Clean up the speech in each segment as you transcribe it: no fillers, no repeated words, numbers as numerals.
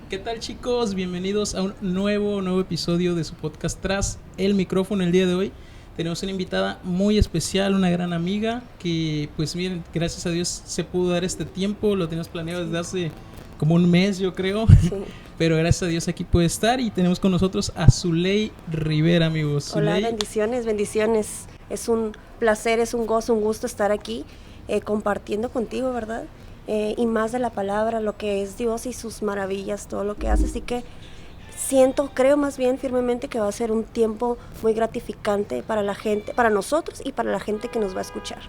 ¿Qué tal, chicos? Bienvenidos a un nuevo episodio de su podcast Tras el Micrófono. El día de hoy tenemos una invitada muy especial, una gran amiga que, pues miren, gracias a Dios se pudo dar este tiempo. Lo teníamos planeado desde hace como un mes, yo creo. Sí. Pero gracias a Dios aquí puede estar y tenemos con nosotros a Zuley Rivera, amigos. Hola, Zuley, bendiciones. Es un placer, es un gozo, un gusto estar aquí compartiendo contigo, ¿verdad? Y más de la palabra, lo que es Dios y sus maravillas, todo lo que hace. Así que creo más bien firmemente que va a ser un tiempo muy gratificante para la gente, para nosotros y para la gente que nos va a escuchar.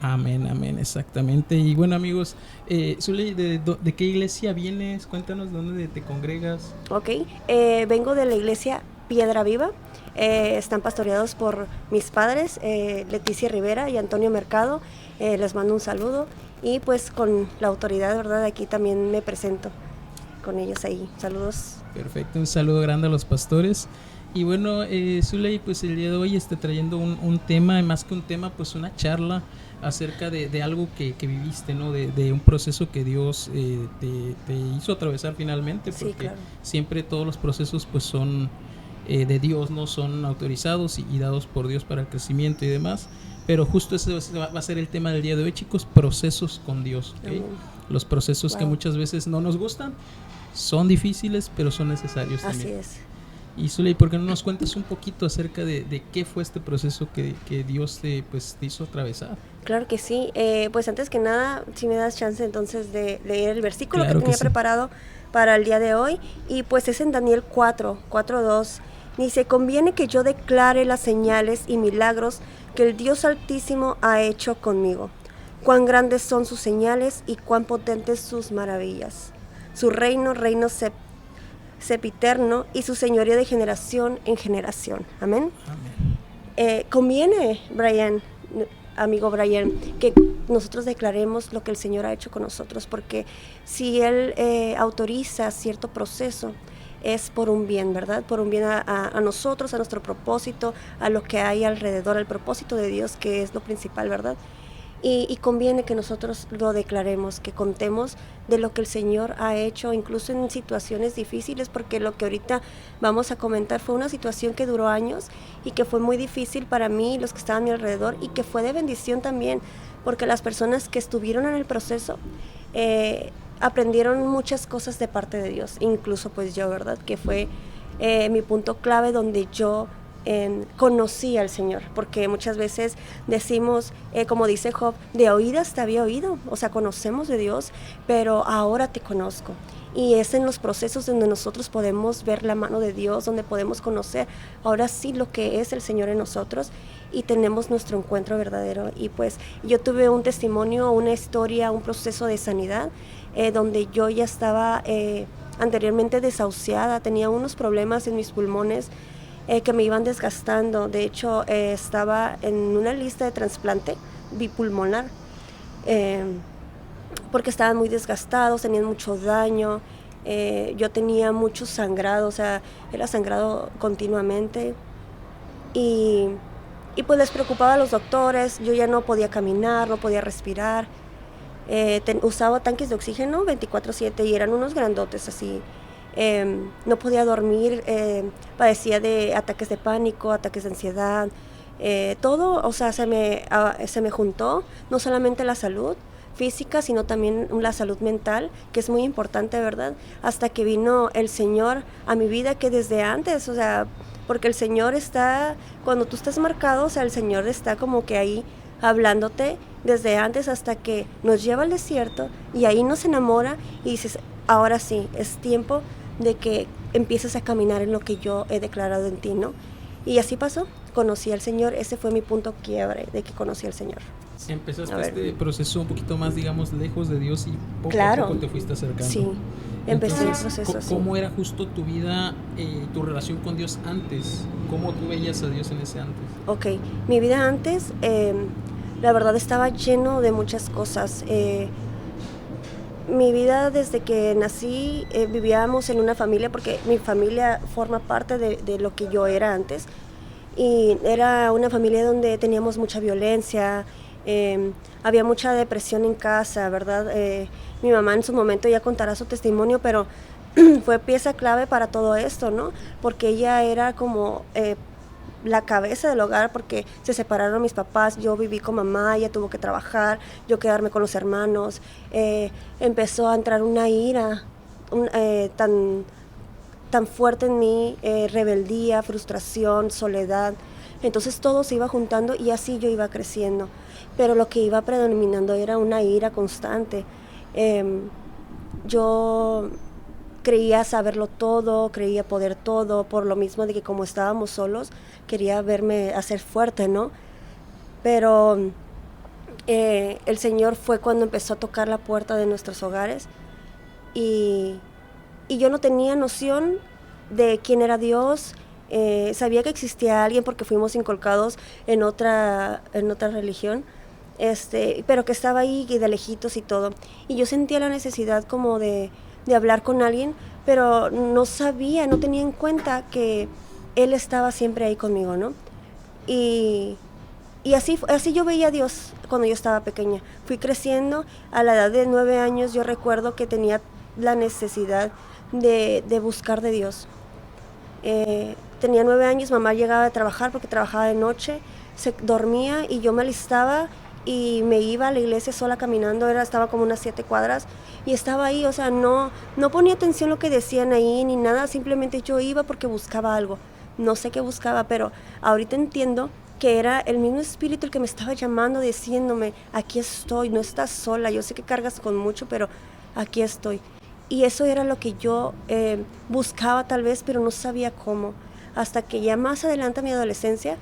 amén, amén, exactamente. Y bueno, amigos, Zuley, ¿de qué iglesia vienes? Cuéntanos dónde te congregas. Ok, vengo de la iglesia Piedra Viva. Están pastoreados por mis padres, Leticia Rivera y Antonio Mercado. Les mando un saludo y pues con la autoridad, ¿verdad? Aquí también me presento con ellos ahí. Saludos. Perfecto, un saludo grande a los pastores. Y bueno, Zuley, pues el día de hoy está trayendo un tema, más que un tema, pues una charla acerca de algo que viviste, ¿no? De un proceso que Dios te hizo atravesar finalmente, porque Sí, claro. siempre todos los procesos pues son de Dios, ¿no? Son autorizados y dados por Dios para el crecimiento y demás. Pero justo ese va a ser el tema del día de hoy, chicos, procesos con Dios, ¿okay? Los procesos que muchas veces no nos gustan, son difíciles, pero son necesarios también. Así es. Y Zuley, ¿por qué no nos cuentas un poquito acerca de qué fue este proceso que Dios te hizo atravesar? Claro que sí. Pues antes que nada, si me das chance entonces de leer el versículo Claro que tenía que sí. preparado para el día de hoy. Y pues es en Daniel 4:2. Dice, conviene que yo declare las señales y milagros que el Dios Altísimo ha hecho conmigo. Cuán grandes son sus señales y cuán potentes sus maravillas. Su reino sempiterno y su señorío de generación en generación. Amén. Amén. Conviene, amigo Brian, que nosotros declaremos lo que el Señor ha hecho con nosotros, porque si Él autoriza cierto proceso, es por un bien, ¿verdad? Por un bien a nosotros, a nuestro propósito, a lo que hay alrededor, al propósito de Dios, que es lo principal, ¿verdad? Y conviene que nosotros lo declaremos, que contemos de lo que el Señor ha hecho, incluso en situaciones difíciles, porque lo que ahorita vamos a comentar fue una situación que duró años y que fue muy difícil para mí y los que estaban a mi alrededor, y que fue de bendición también, porque las personas que estuvieron en el proceso aprendieron muchas cosas de parte de Dios, incluso pues yo, ¿verdad? Que fue mi punto clave donde yo conocí al Señor, porque muchas veces decimos, como dice Job, de oídas te había oído, o sea, conocemos de Dios, pero ahora te conozco. Y es en los procesos donde nosotros podemos ver la mano de Dios, donde podemos conocer ahora sí lo que es el Señor en nosotros y tenemos nuestro encuentro verdadero. Y pues yo tuve un testimonio, una historia, un proceso de sanidad, donde yo ya estaba anteriormente desahuciada, tenía unos problemas en mis pulmones que me iban desgastando. De hecho, estaba en una lista de trasplante bipulmonar porque estaban muy desgastados, tenían mucho daño. Yo tenía mucho sangrado, o sea, era sangrado continuamente. Y pues les preocupaba a los doctores. Yo ya no podía caminar, no podía respirar. Usaba tanques de oxígeno 24/7 y eran unos grandotes así. No podía dormir, padecía de ataques de pánico, ataques de ansiedad, todo, o sea, se me juntó, no solamente la salud física, sino también la salud mental, que es muy importante, ¿verdad? Hasta que vino el Señor a mi vida, que desde antes, o sea, porque el Señor está, cuando tú estás marcado, o sea, el Señor está como que ahí hablándote desde antes, hasta que nos lleva al desierto y ahí nos enamora y dices, ahora sí, es tiempo de que empieces a caminar en lo que yo he declarado en ti, ¿no? Y así pasó, conocí al Señor, ese fue mi punto quiebre de que conocí al Señor. Empezaste este proceso un poquito más, digamos, lejos de Dios y poco a poco te fuiste acercando. Sí, empecé el Entonces, proceso así. ¿cómo era justo tu vida, tu relación con Dios antes? ¿Cómo tú veías a Dios en ese antes? Ok, mi vida antes, la verdad estaba lleno de muchas cosas. Mi vida desde que nací, vivíamos en una familia, porque mi familia forma parte de lo que yo era antes, y era una familia donde teníamos mucha violencia, había mucha depresión en casa, ¿verdad? Mi mamá en su momento ya contará su testimonio, pero fue pieza clave para todo esto, ¿no? Porque ella era como la cabeza del hogar, porque se separaron mis papás, yo viví con mamá, ella tuvo que trabajar, yo quedarme con los hermanos, empezó a entrar una ira tan fuerte en mí, rebeldía, frustración, soledad. Entonces todo se iba juntando y así yo iba creciendo, pero lo que iba predominando era una ira constante. Yo creía saberlo todo, creía poder todo, por lo mismo de que como estábamos solos, quería verme hacer fuerte, ¿no? Pero el Señor fue cuando empezó a tocar la puerta de nuestros hogares y yo no tenía noción de quién era Dios. Sabía que existía alguien porque fuimos inculcados en otra religión, pero que estaba ahí y de lejitos y todo. Y yo sentía la necesidad como de hablar con alguien, pero no sabía, no tenía en cuenta que Él estaba siempre ahí conmigo, ¿no? Y así yo veía a Dios cuando yo estaba pequeña. Fui creciendo, a la edad de 9 años yo recuerdo que tenía la necesidad de buscar de Dios. Tenía 9 años, mamá llegaba a trabajar porque trabajaba de noche, se dormía y yo me alistaba y me iba a la iglesia sola caminando, estaba como unas 7 cuadras y estaba ahí, o sea, no ponía atención lo que decían ahí ni nada, simplemente yo iba porque buscaba algo, no sé qué buscaba, pero ahorita entiendo que era el mismo espíritu el que me estaba llamando, diciéndome, aquí estoy, no estás sola, yo sé que cargas con mucho, pero aquí estoy. Y eso era lo que yo buscaba tal vez, pero no sabía cómo. Hasta que ya más adelante en mi adolescencia,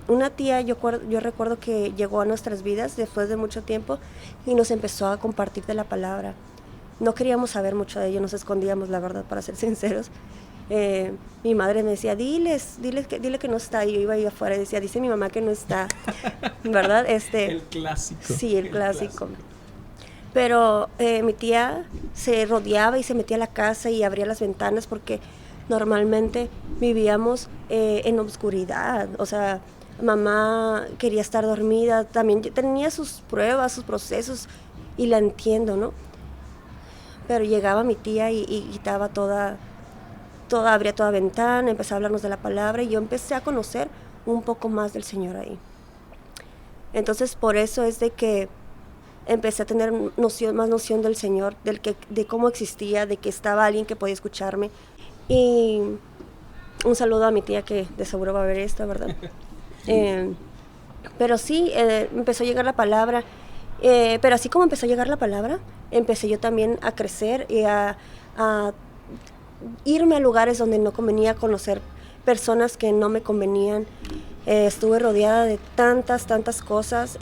una tía, yo recuerdo que llegó a nuestras vidas después de mucho tiempo y nos empezó a compartir de la palabra. No queríamos saber mucho de ello, nos escondíamos, la verdad, para ser sinceros. Mi madre me decía, dile que no está, y yo iba ahí afuera y decía, dice mi mamá que no está, ¿verdad? El clásico. Sí, el clásico. Pero mi tía se rodeaba y se metía a la casa y abría las ventanas porque normalmente vivíamos en obscuridad. O sea, mamá quería estar dormida, también tenía sus pruebas, sus procesos, y la entiendo, ¿no? Pero llegaba mi tía y quitaba abría toda ventana, empezó a hablarnos de la palabra y yo empecé a conocer un poco más del Señor ahí. Entonces, por eso es de que empecé a tener más noción del Señor, de cómo existía, de que estaba alguien que podía escucharme. Y un saludo a mi tía que de seguro va a ver esto, ¿verdad? Pero sí, empezó a llegar la palabra. Pero así como empezó a llegar la palabra, empecé yo también a crecer y a irme a lugares donde no convenía, conocer personas que no me convenían. Estuve rodeada de tantas cosas.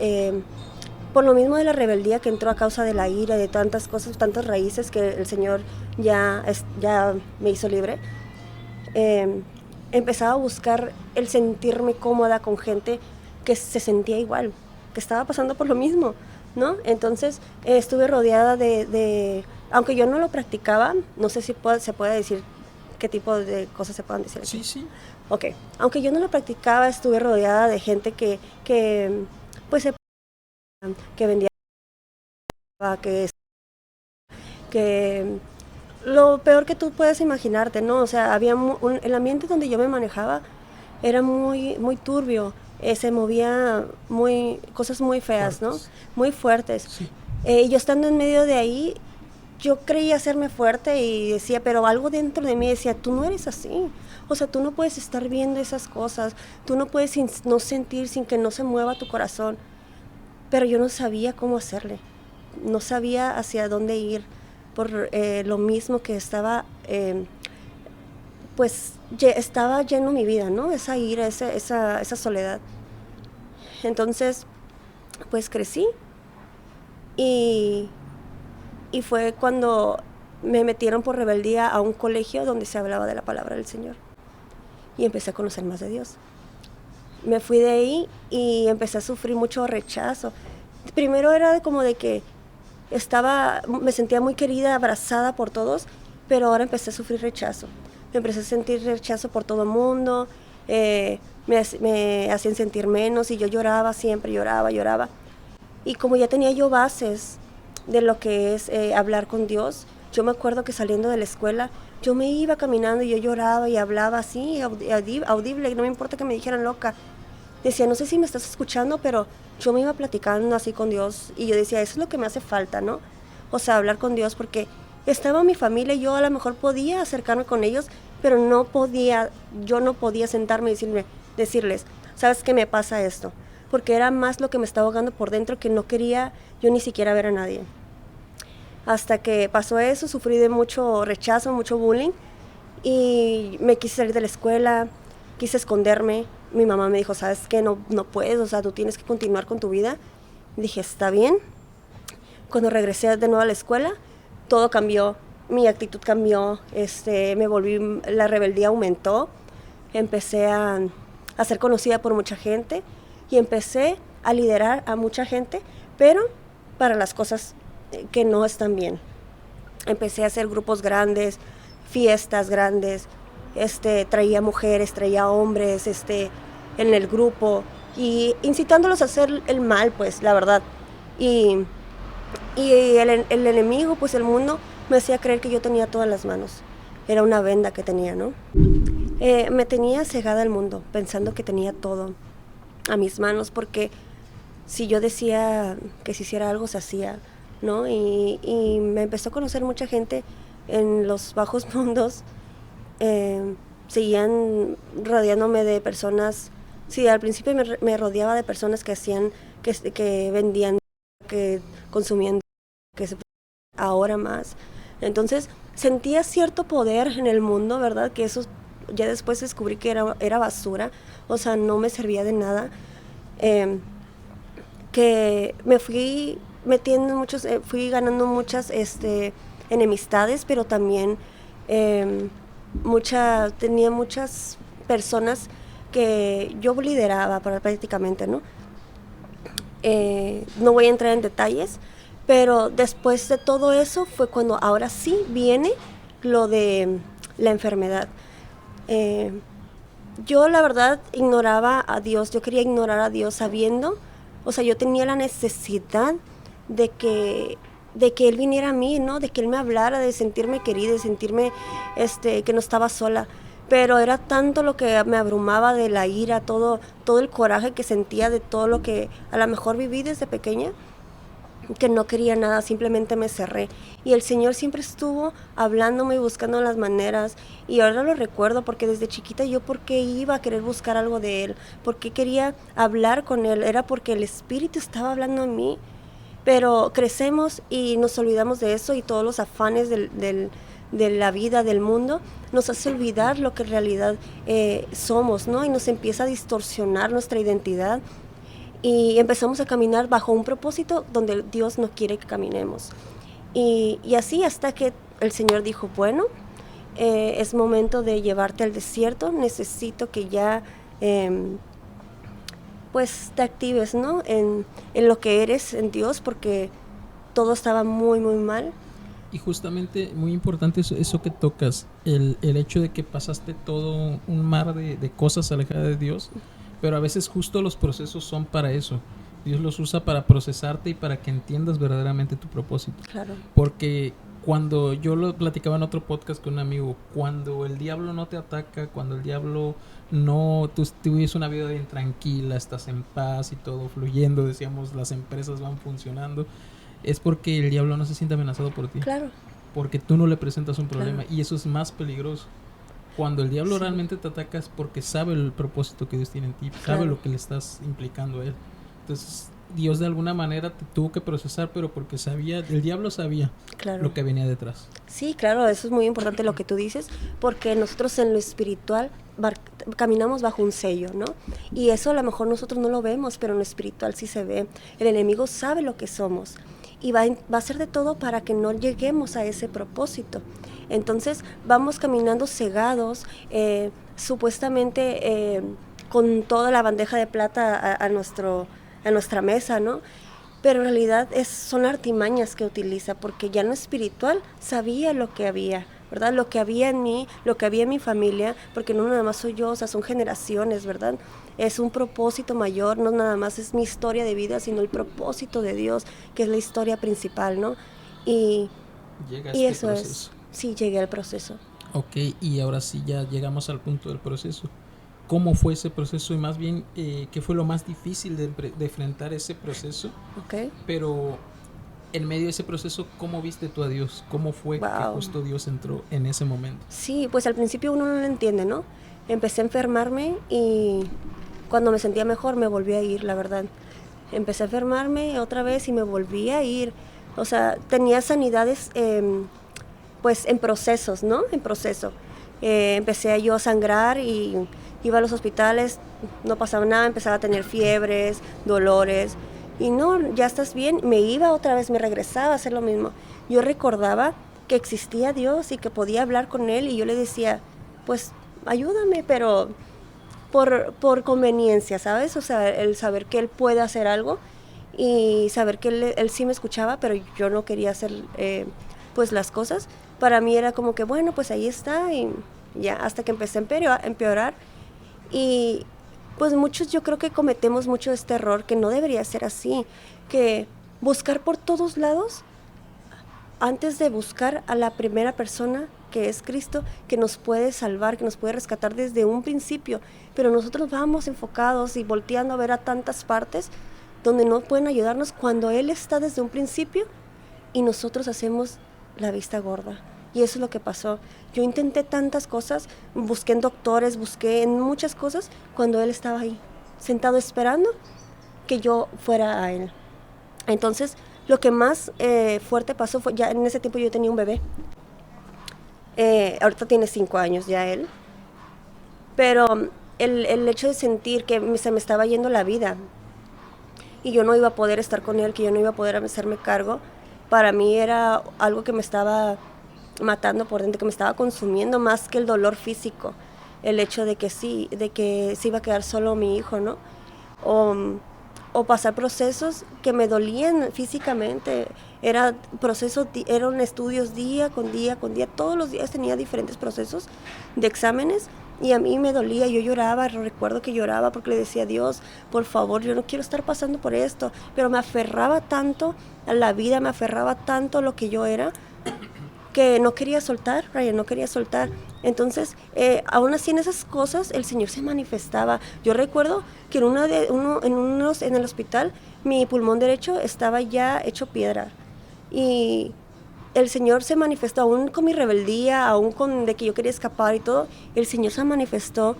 Por lo mismo de la rebeldía que entró a causa de la ira, de tantas cosas, tantas raíces que el Señor ya me hizo libre, empezaba a buscar el sentirme cómoda con gente que se sentía igual, que estaba pasando por lo mismo, ¿no? Entonces estuve rodeada de aunque yo no lo practicaba, no sé si se puede decir qué tipo de cosas se pueden decir aquí. Sí. Ok, aunque yo no lo practicaba, estuve rodeada de gente que pues que vendía, que lo peor que tú puedes imaginarte, ¿no? O sea, había el ambiente donde yo me manejaba era muy turbio, se movía cosas muy feas, fuertes, ¿no? Muy fuertes. Sí. Yo estando en medio de ahí, yo creía hacerme fuerte y decía, pero algo dentro de mí decía, tú no eres así. O sea, tú no puedes estar viendo esas cosas, tú no puedes no sentir sin que no se mueva tu corazón. Pero yo no sabía cómo hacerle, no sabía hacia dónde ir, por lo mismo que estaba, pues estaba lleno mi vida, ¿no? Esa ira, esa soledad. Entonces, pues crecí y fue cuando me metieron por rebeldía a un colegio donde se hablaba de la palabra del Señor y empecé a conocer más de Dios. Me fui de ahí y empecé a sufrir mucho rechazo. Primero era como de que me sentía muy querida, abrazada por todos, pero ahora empecé a sufrir rechazo. Me empecé a sentir rechazo por todo el mundo, me hacían sentir menos y yo lloraba siempre, lloraba. Y como ya tenía yo bases de lo que es hablar con Dios, Yo me acuerdo que saliendo de la escuela, yo me iba caminando y yo lloraba y hablaba así, audible, no me importa que me dijeran loca. Decía, no sé si me estás escuchando, pero yo me iba platicando así con Dios y yo decía, eso es lo que me hace falta, ¿no? O sea, hablar con Dios, porque estaba mi familia y yo a lo mejor podía acercarme con ellos, pero yo no podía sentarme y decirles, ¿sabes qué me pasa esto? Porque era más lo que me estaba ahogando por dentro, que no quería yo ni siquiera ver a nadie. Hasta que pasó eso, sufrí de mucho rechazo, mucho bullying, y me quise salir de la escuela, quise esconderme. Mi mamá me dijo, ¿sabes qué? No puedes, o sea, tú tienes que continuar con tu vida. Dije, está bien. Cuando regresé de nuevo a la escuela, todo cambió, mi actitud cambió, la rebeldía aumentó, empecé a ser conocida por mucha gente y empecé a liderar a mucha gente, pero para las cosas que no están bien. Empecé a hacer grupos grandes, fiestas grandes, traía mujeres, traía hombres, en el grupo y incitándolos a hacer el mal, pues, la verdad. Y el enemigo, pues el mundo, me hacía creer que yo tenía todas las manos. Era una venda que tenía, ¿no? Me tenía cegada al mundo, pensando que tenía todo a mis manos, porque si yo decía que se hiciera algo, se hacía, ¿no? Y me empezó a conocer mucha gente en los bajos mundos. Seguían rodeándome de personas. Sí, al principio me rodeaba de personas que hacían, que vendían, que consumían, ahora más. Entonces sentía cierto poder en el mundo, ¿verdad? Que eso ya después descubrí que era basura, o sea, no me servía de nada. Que me fui metiendo en fui ganando muchas enemistades, pero también tenía muchas personas que yo lideraba prácticamente, ¿no? No voy a entrar en detalles, pero después de todo eso fue cuando ahora sí viene lo de la enfermedad. Yo la verdad ignoraba a Dios, yo quería ignorar a Dios sabiendo, o sea, yo tenía la necesidad de que Él viniera a mí, ¿no? De que Él me hablara, de sentirme querida, de sentirme que no estaba sola. Pero era tanto lo que me abrumaba de la ira, todo el coraje que sentía de todo lo que a lo mejor viví desde pequeña, que no quería nada, simplemente me cerré. Y el Señor siempre estuvo hablándome y buscando las maneras. Y ahora lo recuerdo porque desde chiquita yo, ¿por qué iba a querer buscar algo de Él? ¿Por qué quería hablar con Él? Era porque el Espíritu estaba hablando en mí. Pero crecemos y nos olvidamos de eso, y todos los afanes de la vida, del mundo, nos hace olvidar lo que en realidad somos, ¿no? Y nos empieza a distorsionar nuestra identidad. Y empezamos a caminar bajo un propósito donde Dios no quiere que caminemos. Y así hasta que el Señor dijo, bueno, es momento de llevarte al desierto, necesito que ya pues te actives, ¿no? En lo que eres en Dios, porque todo estaba muy, muy mal. Y justamente muy importante eso que tocas, el hecho de que pasaste todo un mar de cosas alejadas de Dios. Pero a veces justo los procesos son para eso. Dios los usa para procesarte y para que entiendas verdaderamente tu propósito. Claro. Porque cuando yo lo platicaba en otro podcast con un amigo, cuando el diablo no te ataca, cuando el diablo no, tú vives una vida bien tranquila, estás en paz y todo fluyendo, decíamos, las empresas van funcionando, es porque el diablo no se siente amenazado por ti. Claro. Porque tú no le presentas un problema. Claro. Y eso es más peligroso. Cuando el diablo realmente te ataca es porque sabe el propósito que Dios tiene en ti, sabe lo que le estás implicando a Él. Entonces Dios de alguna manera te tuvo que procesar, pero porque el diablo sabía lo que venía detrás. Sí, claro, eso es muy importante lo que tú dices, porque nosotros en lo espiritual caminamos bajo un sello, ¿no? Y eso a lo mejor nosotros no lo vemos, pero en lo espiritual sí se ve. El enemigo sabe lo que somos y va a hacer de todo para que no lleguemos a ese propósito. Entonces vamos caminando cegados, supuestamente con toda la bandeja de plata a nuestra mesa, ¿no? Pero en realidad son artimañas que utiliza, porque ya en lo espiritual sabía lo que había, ¿verdad? Lo que había en mí, lo que había en mi familia, porque no nada más soy yo, o sea, son generaciones, ¿verdad? Es un propósito mayor, no nada más es mi historia de vida, sino el propósito de Dios, que es la historia principal, ¿no? Y Llega Y este eso proceso. es, sí, llegué al proceso. Ok, y ahora sí ya llegamos al punto del proceso. ¿Cómo fue ese proceso? Y más bien, ¿qué fue lo más difícil de enfrentar ese proceso? Ok, Pero en medio de ese proceso, ¿cómo viste tú a Dios? ¿Cómo fue que wow. justo Dios entró en ese momento? Sí, pues al principio uno no lo entiende, ¿no? Empecé a enfermarme y cuando me sentía mejor me volví a ir, la verdad. Empecé a enfermarme otra vez y me volví a ir. O sea, tenía sanidades pues en procesos, ¿no? En proceso. Empecé yo a sangrar y iba a los hospitales, no pasaba nada, empezaba a tener fiebres, dolores. Y no, ya estás bien, me iba otra vez, me regresaba a hacer lo mismo. Yo recordaba que existía Dios y que podía hablar con Él y yo le decía, pues ayúdame, pero por conveniencia, ¿sabes? O sea, el saber que Él puede hacer algo y saber que él sí me escuchaba, pero yo no quería hacer pues las cosas. Para mí era como que, bueno, pues ahí está y ya, hasta que empecé a empeorar. Y pues muchos yo creo que cometemos mucho este error, que no debería ser así, que buscar por todos lados antes de buscar a la primera persona que es Cristo, que nos puede salvar, que nos puede rescatar desde un principio, pero nosotros vamos enfocados y volteando a ver a tantas partes donde no pueden ayudarnos cuando Él está desde un principio y nosotros hacemos la vista gorda. Y eso es lo que pasó. Yo intenté tantas cosas, busqué en doctores, busqué en muchas cosas, cuando Él estaba ahí, sentado esperando que yo fuera a Él. Entonces, lo que más fuerte pasó fue, ya en ese tiempo yo tenía un bebé. Ahorita tiene 5 años ya él. Pero el hecho de sentir que se me estaba yendo la vida y yo no iba a poder estar con él, que yo no iba a poder hacerme cargo, para mí era algo que me estaba matando por dentro, que me estaba consumiendo más que el dolor físico. El hecho de que sí, de que se iba a quedar solo mi hijo, ¿no? O, o pasar procesos que me dolían físicamente. Eran estudios día con día con día. Todos los días tenía diferentes procesos de exámenes y a mí me dolía. Yo lloraba, recuerdo que lloraba porque le decía a Dios, por favor, yo no quiero estar pasando por esto. Pero me aferraba tanto a la vida, me aferraba tanto a lo que yo era, que no quería soltar, Ryan, no quería soltar. Entonces, aún así en esas cosas, el Señor se manifestaba. Yo recuerdo que en el hospital, mi pulmón derecho estaba ya hecho piedra. Y el Señor se manifestó, aún con mi rebeldía, aún con de que yo quería escapar y todo, el Señor se manifestó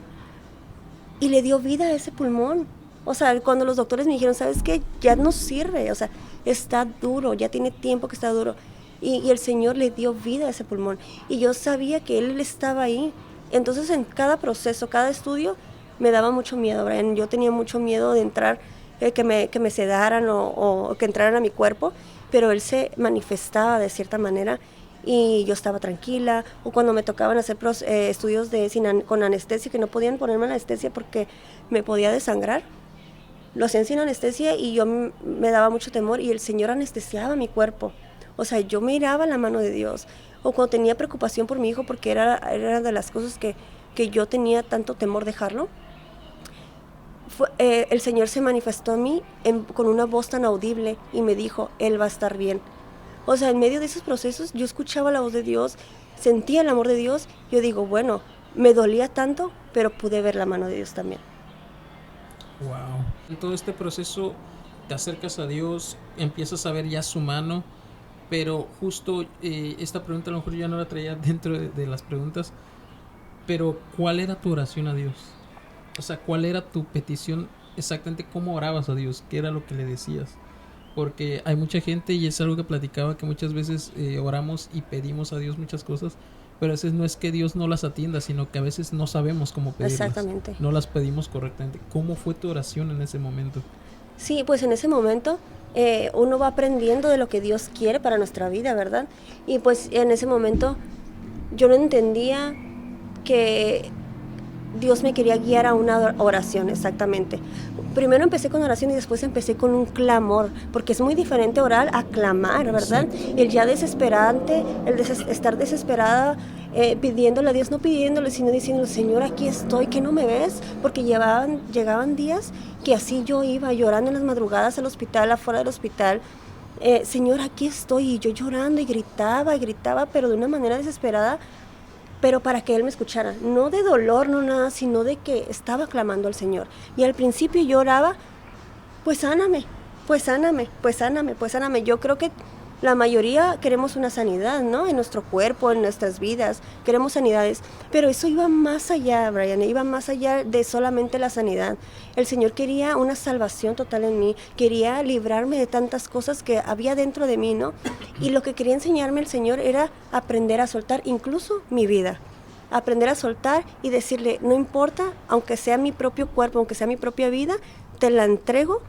y le dio vida a ese pulmón. O sea, cuando los doctores me dijeron, ¿sabes qué? Ya no sirve, o sea, está duro, ya tiene tiempo que está duro. Y el Señor le dio vida a ese pulmón. Y yo sabía que Él estaba ahí. Entonces, en cada proceso, cada estudio, me daba mucho miedo, Brian. Yo tenía mucho miedo de entrar, que me sedaran o que entraran a mi cuerpo, pero Él se manifestaba de cierta manera y yo estaba tranquila. O cuando me tocaban hacer estudios con anestesia, que no podían ponerme anestesia porque me podía desangrar, lo hacían sin anestesia y yo me daba mucho temor y el Señor anestesiaba mi cuerpo. O sea, yo miraba la mano de Dios. O cuando tenía preocupación por mi hijo, porque era de las cosas que yo tenía tanto temor dejarlo, el Señor se manifestó a mí con una voz tan audible y me dijo, Él va a estar bien. O sea, en medio de esos procesos yo escuchaba la voz de Dios, sentía el amor de Dios. Yo digo, bueno, me dolía tanto, pero pude ver la mano de Dios también. Wow. En todo este proceso te acercas a Dios, empiezas a ver ya su mano, pero justo esta pregunta a lo mejor yo ya no la traía dentro de las preguntas, pero ¿cuál era tu oración a Dios? O sea, ¿cuál era tu petición exactamente? ¿Cómo orabas a Dios? ¿Qué era lo que le decías? Porque hay mucha gente, y es algo que platicaba, que muchas veces oramos y pedimos a Dios muchas cosas, pero a veces no es que Dios no las atienda, sino que a veces no sabemos cómo pedirlas. Exactamente. No las pedimos correctamente. ¿Cómo fue tu oración en ese momento? Sí, pues en ese momento uno va aprendiendo de lo que Dios quiere para nuestra vida, ¿verdad? Y pues en ese momento yo no entendía que Dios me quería guiar a una oración, exactamente. Primero empecé con oración y después empecé con un clamor, porque es muy diferente orar a clamar, ¿verdad? Sí. El ya desesperante, estar desesperada, pidiéndole a Dios, no pidiéndole, sino diciendo, Señor, aquí estoy, ¿que no me ves? Porque llegaban días que así yo iba llorando en las madrugadas al hospital, afuera del hospital, Señor, aquí estoy, y yo llorando y gritaba, pero de una manera desesperada, pero para que Él me escuchara, no de dolor, no nada, sino de que estaba clamando al Señor. Y al principio yo oraba, pues sáname, pues sáname, pues sáname, pues sáname. Yo creo que la mayoría queremos una sanidad, ¿no? En nuestro cuerpo, en nuestras vidas, queremos sanidades. Pero eso iba más allá, Brian, iba más allá de solamente la sanidad. El Señor quería una salvación total en mí, quería librarme de tantas cosas que había dentro de mí, ¿no? Y lo que quería enseñarme el Señor era aprender a soltar incluso mi vida. Aprender a soltar y decirle, no importa, aunque sea mi propio cuerpo, aunque sea mi propia vida, te la entrego,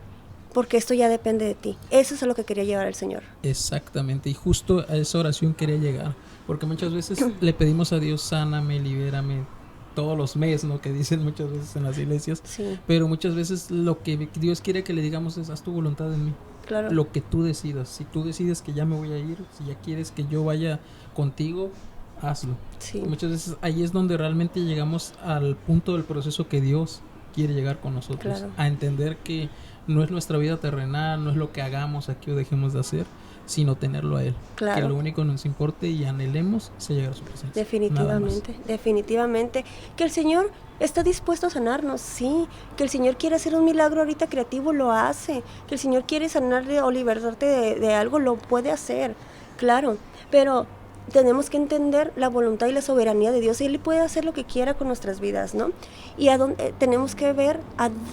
porque esto ya depende de ti. Eso es a lo que quería llevar el Señor. Exactamente, y justo a esa oración quería llegar, porque muchas veces le pedimos a Dios, sáname, libérame, todos los meses, ¿no? Que dicen muchas veces en las iglesias, Sí. Pero muchas veces lo que Dios quiere que le digamos es, haz tu voluntad en mí, Claro. Lo que tú decidas. Si tú decides que ya me voy a ir, si ya quieres que yo vaya contigo, hazlo. Sí. Muchas veces ahí es donde realmente llegamos al punto del proceso que Dios quiere llegar con nosotros, Claro. a entender que no es nuestra vida terrenal, no es lo que hagamos aquí o dejemos de hacer, sino tenerlo a Él. Claro. Que lo único que nos importe y anhelemos sea llegar a su presencia. Definitivamente, definitivamente. Que el Señor está dispuesto a sanarnos, sí. Que el Señor quiere hacer un milagro ahorita creativo, lo hace. Que el Señor quiere sanarte o libertarte de algo, lo puede hacer, claro. Pero tenemos que entender la voluntad y la soberanía de Dios. Él puede hacer lo que quiera con nuestras vidas, ¿no? Y tenemos que ver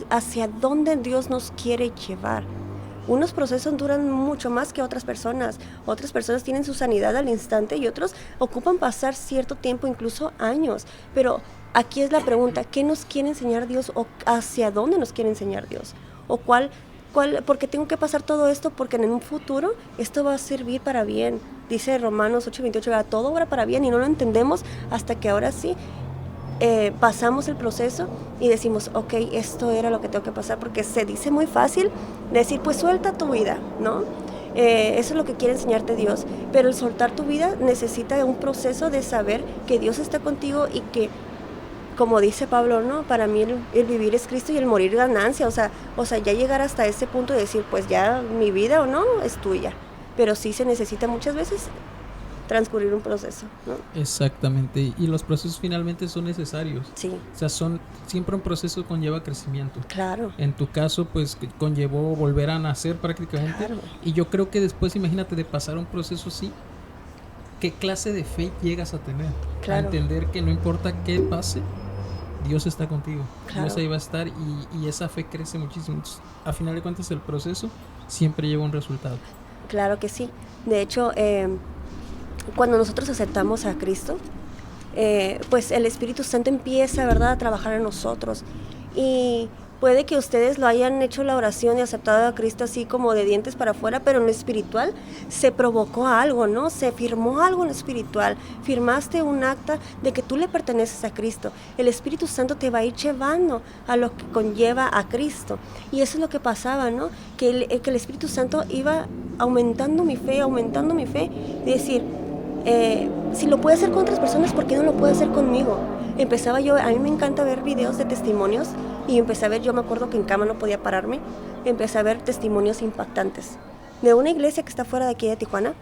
hacia dónde Dios nos quiere llevar. Unos procesos duran mucho más que otras personas. Otras personas tienen su sanidad al instante y otros ocupan pasar cierto tiempo, incluso años. Pero aquí es la pregunta, ¿qué nos quiere enseñar Dios o hacia dónde nos quiere enseñar Dios? ¿O por qué tengo que pasar todo esto? Porque en un futuro esto va a servir para bien. Dice Romanos 8:28, todo obra para bien, y no lo entendemos hasta que ahora sí pasamos el proceso y decimos, ok, esto era lo que tengo que pasar, porque se dice muy fácil decir, pues suelta tu vida, ¿no? Eso es lo que quiere enseñarte Dios, pero el soltar tu vida necesita un proceso de saber que Dios está contigo y que, como dice Pablo, ¿no? Para mí el vivir es Cristo y el morir ganancia, o sea, ya llegar hasta ese punto de decir, pues ya mi vida o no es tuya, pero sí se necesita muchas veces transcurrir un proceso, ¿no? Exactamente, y los procesos finalmente son necesarios. Sí. O sea, siempre un proceso conlleva crecimiento. Claro. En tu caso, pues conllevó volver a nacer prácticamente. Claro. Y yo creo que después, imagínate, de pasar un proceso así, ¿qué clase de fe llegas a tener? Claro. A entender que no importa qué pase, Dios está contigo. Claro. Dios ahí va a estar y esa fe crece muchísimo. Entonces, a final de cuentas, el proceso siempre lleva un resultado. Claro que sí. De hecho, cuando nosotros aceptamos a Cristo, pues el Espíritu Santo empieza, ¿verdad?, a trabajar en nosotros. Y puede que ustedes lo hayan hecho la oración y aceptado a Cristo así como de dientes para afuera, pero en lo espiritual se provocó algo, ¿no? Se firmó algo en lo espiritual. Firmaste un acta de que tú le perteneces a Cristo. El Espíritu Santo te va a ir llevando a lo que conlleva a Cristo. Y eso es lo que pasaba, ¿no? Que el Espíritu Santo iba aumentando mi fe, de decir, si lo puede hacer con otras personas, ¿por qué no lo puede hacer conmigo? Empezaba yo, a mí me encanta ver videos de testimonios y empecé a ver, yo me acuerdo que en cama no podía pararme, empecé a ver testimonios impactantes de una iglesia que está fuera de aquí de Tijuana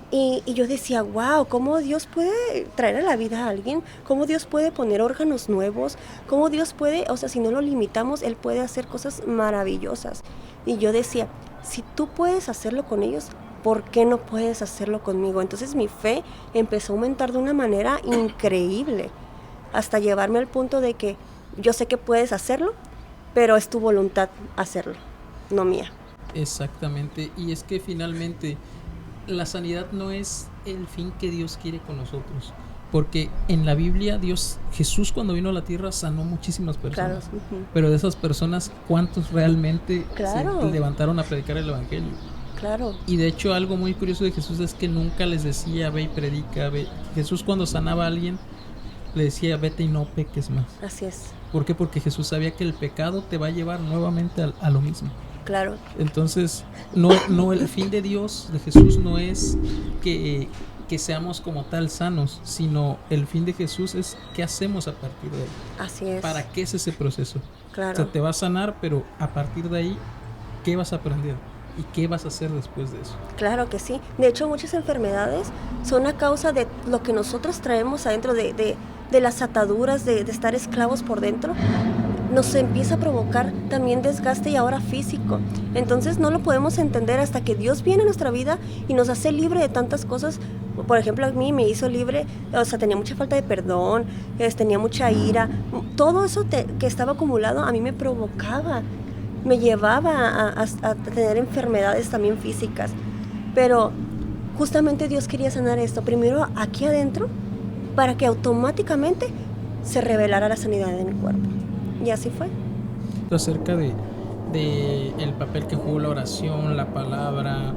y yo decía, wow, cómo Dios puede traer a la vida a alguien, cómo Dios puede poner órganos nuevos, cómo Dios puede, o sea, si no lo limitamos, Él puede hacer cosas maravillosas. Y yo decía, si tú puedes hacerlo con ellos, ¿por qué no puedes hacerlo conmigo? Entonces mi fe empezó a aumentar de una manera increíble, hasta llevarme al punto de que yo sé que puedes hacerlo, pero es tu voluntad hacerlo, no mía. Exactamente, y es que finalmente la sanidad no es el fin que Dios quiere con nosotros, porque en la Biblia Jesús cuando vino a la tierra sanó muchísimas personas, Claro. Uh-huh. Pero de esas personas, ¿cuántos realmente Claro. se levantaron a predicar el evangelio? Claro. Y de hecho algo muy curioso de Jesús es que nunca les decía ve y predica, ve. Jesús cuando sanaba a alguien le decía vete y no peques más. Así es. ¿Por qué? Porque Jesús sabía que el pecado te va a llevar nuevamente a lo mismo. Claro. Entonces, no el fin de Dios, de Jesús, no es que seamos como tal sanos, sino el fin de Jesús es qué hacemos a partir de él. Así es. ¿Para qué es ese proceso? Claro. O sea, te va a sanar, pero a partir de ahí, ¿qué vas a aprender? ¿Y qué vas a hacer después de eso? Claro que sí. De hecho, muchas enfermedades son a causa de lo que nosotros traemos adentro, de las ataduras, de estar esclavos por dentro. Nos empieza a provocar también desgaste y ahora físico. Entonces no lo podemos entender hasta que Dios viene a nuestra vida y nos hace libre de tantas cosas. Por ejemplo, a mí me hizo libre, o sea, tenía mucha falta de perdón, tenía mucha ira. Todo eso que estaba acumulado a mí me provocaba, me llevaba a tener enfermedades también físicas. Pero justamente Dios quería sanar esto, primero aquí adentro, para que automáticamente se revelara la sanidad en el cuerpo. Y así fue. Acerca de el papel que jugó la oración, la palabra,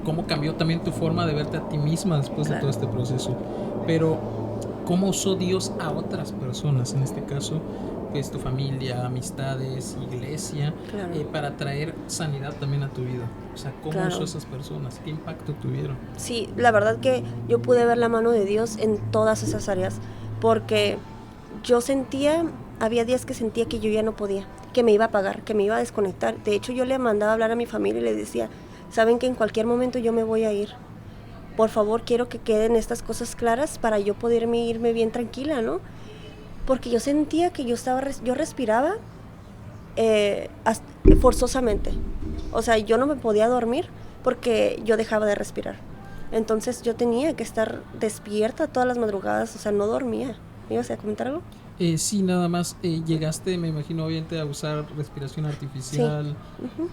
cómo cambió también tu forma de verte a ti misma después de todo este proceso. Pero cómo usó Dios a otras personas, en este caso, pues tu familia, amistades, iglesia, para traer sanidad también a tu vida. O sea, cómo usó esas personas, qué impacto tuvieron. Sí, la verdad que yo pude ver la mano de Dios en todas esas áreas, porque yo sentía, había días que sentía que yo ya no podía, que me iba a apagar, que me iba a desconectar. De hecho, yo le mandaba a hablar a mi familia y les decía, saben que en cualquier momento yo me voy a ir. Por favor, quiero que queden estas cosas claras para yo poderme irme bien tranquila, ¿no? Porque yo sentía que yo respiraba forzosamente. O sea, yo no me podía dormir porque yo dejaba de respirar. Entonces yo tenía que estar despierta todas las madrugadas, o sea, no dormía. ¿Me ibas a comentar algo? Sí, nada más llegaste, me imagino, obviamente, a usar respiración artificial,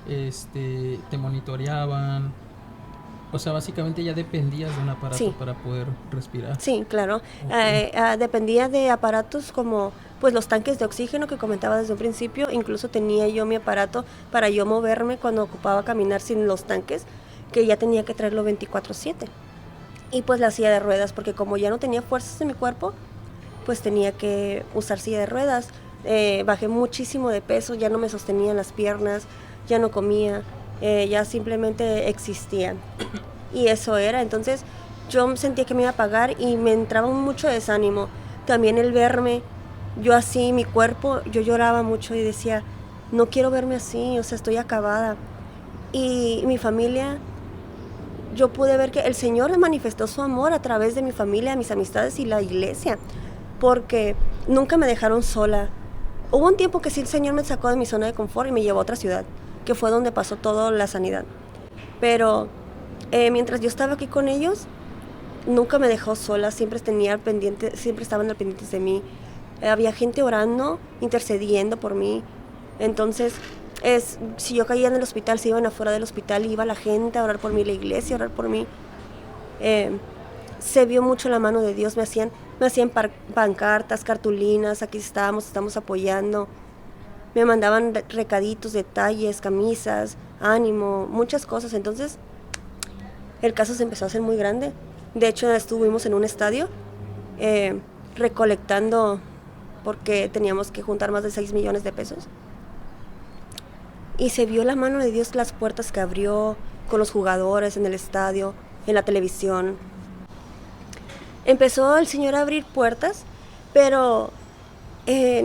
sí. Te monitoreaban, o sea, básicamente ya dependías de un aparato para poder respirar. Sí, claro. Okay. Dependía de aparatos como pues los tanques de oxígeno que comentaba desde un principio. Incluso tenía yo mi aparato para yo moverme cuando ocupaba caminar sin los tanques, que ya tenía que traerlo 24/7. Y pues la silla de ruedas, porque como ya no tenía fuerzas en mi cuerpo, pues tenía que usar silla de ruedas. Bajé muchísimo de peso, ya no me sostenían las piernas, ya no comía, ya simplemente existía. Y eso era, entonces yo sentía que me iba a apagar y me entraba mucho desánimo. También el verme, yo así, mi cuerpo, yo lloraba mucho y decía, no quiero verme así, o sea, estoy acabada. Y mi familia, yo pude ver que el Señor manifestó su amor a través de mi familia, mis amistades y la iglesia, porque nunca me dejaron sola. Hubo un tiempo que sí el Señor me sacó de mi zona de confort y me llevó a otra ciudad, que fue donde pasó toda la sanidad. Pero mientras yo estaba aquí con ellos, nunca me dejó sola, siempre estaban al pendientes de mí. Había gente orando, intercediendo por mí. Entonces, si yo caía en el hospital, se iban afuera del hospital y iba la gente a orar por mí, la iglesia a orar por mí. Se vio mucho la mano de Dios, me hacían pancartas, cartulinas, aquí estamos apoyando. Me mandaban recaditos, detalles, camisas, ánimo, muchas cosas. Entonces, el caso se empezó a hacer muy grande. De hecho, estuvimos en un estadio recolectando, porque teníamos que juntar más de 6 millones de pesos. Y se vio la mano de Dios, las puertas que abrió con los jugadores en el estadio, en la televisión. Empezó el Señor a abrir puertas, pero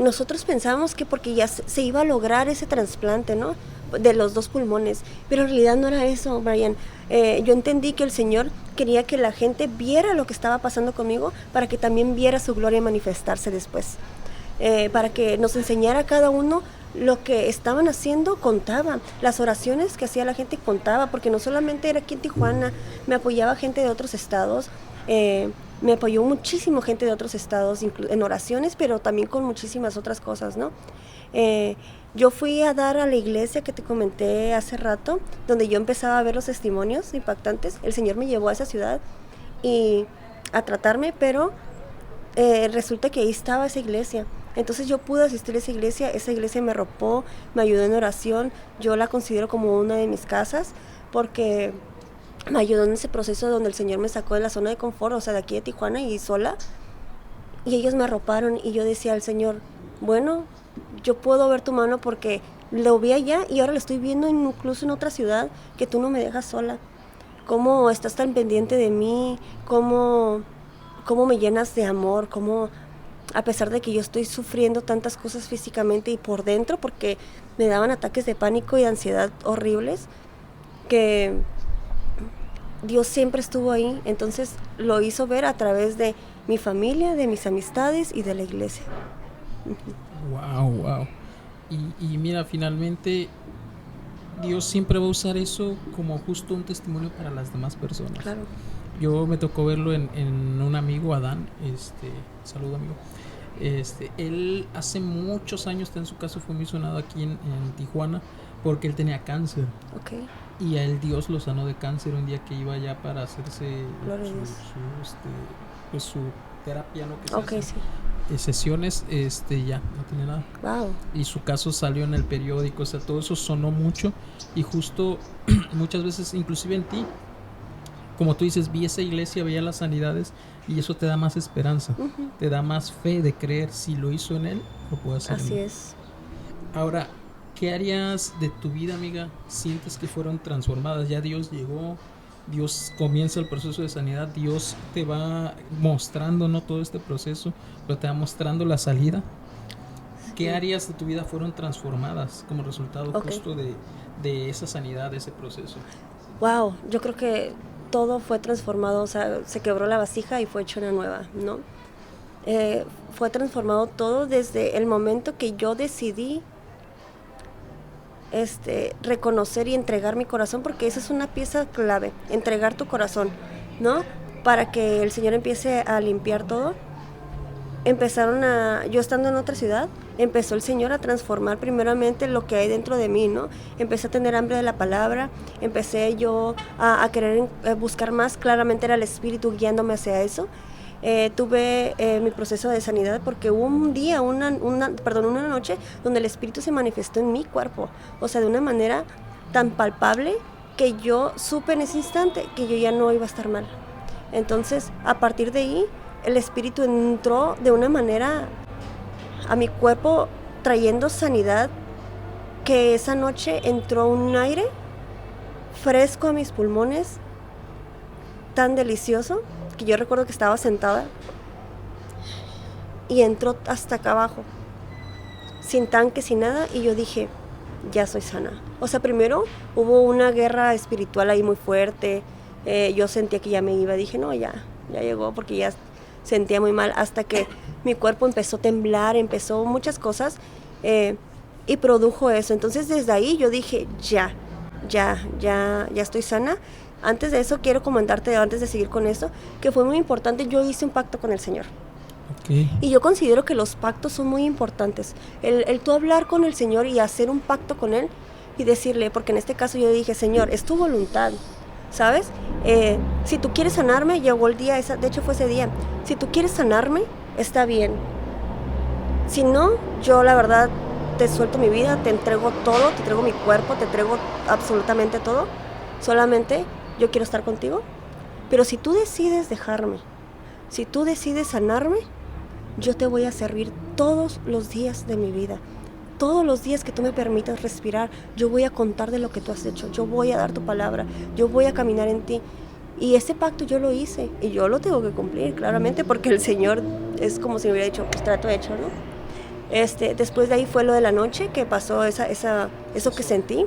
nosotros pensábamos que porque ya se iba a lograr ese trasplante, ¿no?, de los 2 pulmones, pero en realidad no era eso, Brian. Yo entendí que el Señor quería que la gente viera lo que estaba pasando conmigo para que también viera su gloria manifestarse después, para que nos enseñara a cada uno lo que estaban haciendo. Contaba, las oraciones que hacía la gente contaba, porque no solamente era aquí en Tijuana, me apoyaba gente de otros estados, me apoyó muchísimo gente de otros estados en oraciones, pero también con muchísimas otras cosas, ¿no? Yo fui a dar a la iglesia que te comenté hace rato, donde yo empezaba a ver los testimonios impactantes. El Señor me llevó a esa ciudad y a tratarme, pero resulta que ahí estaba esa iglesia. Entonces yo pude asistir a esa iglesia me arropó, me ayudó en oración. Yo la considero como una de mis casas, porque me ayudó en ese proceso donde el Señor me sacó de la zona de confort, o sea, de aquí de Tijuana y sola. Y ellos me arroparon y yo decía al Señor, bueno, yo puedo ver tu mano porque lo vi allá y ahora lo estoy viendo incluso en otra ciudad, que tú no me dejas sola. ¿Cómo estás tan pendiente de mí? ¿Cómo me llenas de amor? ¿Cómo, a pesar de que yo estoy sufriendo tantas cosas físicamente y por dentro, porque me daban ataques de pánico y de ansiedad horribles, que Dios siempre estuvo ahí, entonces lo hizo ver a través de mi familia, de mis amistades y de la iglesia. Wow. Y mira, finalmente Dios siempre va a usar eso como justo un testimonio para las demás personas. Claro. Yo me tocó verlo en un amigo, Adán, saludo amigo. Él hace muchos años, en su caso fue misionado aquí en Tijuana, porque él tenía cáncer. Okay. Y a él Dios lo sanó de cáncer un día que iba ya para hacerse su terapia, ¿no? Que se Okay, hace. sí. Sesiones, ya no tiene nada. Wow. Y su caso salió en el periódico, o sea, todo eso sonó mucho. Y justo muchas veces, inclusive en ti, como tú dices, vi esa iglesia, veía las sanidades, y eso te da más esperanza, te da más fe de creer. Si lo hizo en él, lo puede hacer en mí. Así es. Ahora, ¿qué harías de tu vida, amiga? ¿Sientes que fueron transformadas? Ya Dios llegó, Dios comienza el proceso de sanidad, Dios te va mostrando, no todo este proceso, pero te va mostrando la salida. ¿Qué áreas de tu vida fueron transformadas como resultado justo de esa sanidad, de ese proceso? Wow, yo creo que todo fue transformado, o sea, se quebró la vasija y fue hecha una nueva, ¿no? Fue transformado todo desde el momento que yo decidí reconocer y entregar mi corazón, porque esa es una pieza clave, entregar tu corazón, ¿no? Para que el Señor empiece a limpiar todo. Yo estando en otra ciudad, empezó el Señor a transformar primeramente lo que hay dentro de mí, ¿no? Empecé a tener hambre de la palabra, empecé yo a querer buscar más, claramente era el Espíritu guiándome hacia eso. Tuve mi proceso de sanidad porque hubo un día, una noche donde el Espíritu se manifestó en mi cuerpo, o sea, de una manera tan palpable que yo supe en ese instante que yo ya no iba a estar mal. Entonces, a partir de ahí, el Espíritu entró de una manera a mi cuerpo trayendo sanidad, que esa noche entró un aire fresco a mis pulmones, tan delicioso, que yo recuerdo que estaba sentada y entró hasta acá abajo, sin tanque, sin nada, y yo dije, ya soy sana. O sea, primero hubo una guerra espiritual ahí muy fuerte, yo sentía que ya me iba, dije, no, ya llegó, porque ya sentía muy mal, hasta que mi cuerpo empezó a temblar, empezó muchas cosas, y produjo eso. Entonces desde ahí yo dije, ya estoy sana. Antes de eso quiero comentarte, antes de seguir con eso, que fue muy importante, yo hice un pacto con el Señor. Okay. Y yo considero que los pactos son muy importantes. El tú hablar con el Señor y hacer un pacto con Él y decirle, porque en este caso yo dije, Señor, es tu voluntad, ¿sabes? Si tú quieres sanarme, llegó el día, de hecho fue ese día, si tú quieres sanarme, está bien. Si no, yo la verdad te suelto mi vida, te entrego todo, te entrego mi cuerpo, te entrego absolutamente todo. Solamente yo quiero estar contigo. Pero si tú decides dejarme, si tú decides sanarme, yo te voy a servir todos los días de mi vida. Todos los días que tú me permitas respirar, yo voy a contar de lo que tú has hecho. Yo voy a dar tu palabra, yo voy a caminar en ti. Y ese pacto yo lo hice y yo lo tengo que cumplir, claramente, porque el Señor es como si me hubiera dicho, pues trato hecho, ¿no? Después de ahí fue lo de la noche, que pasó eso que sentí.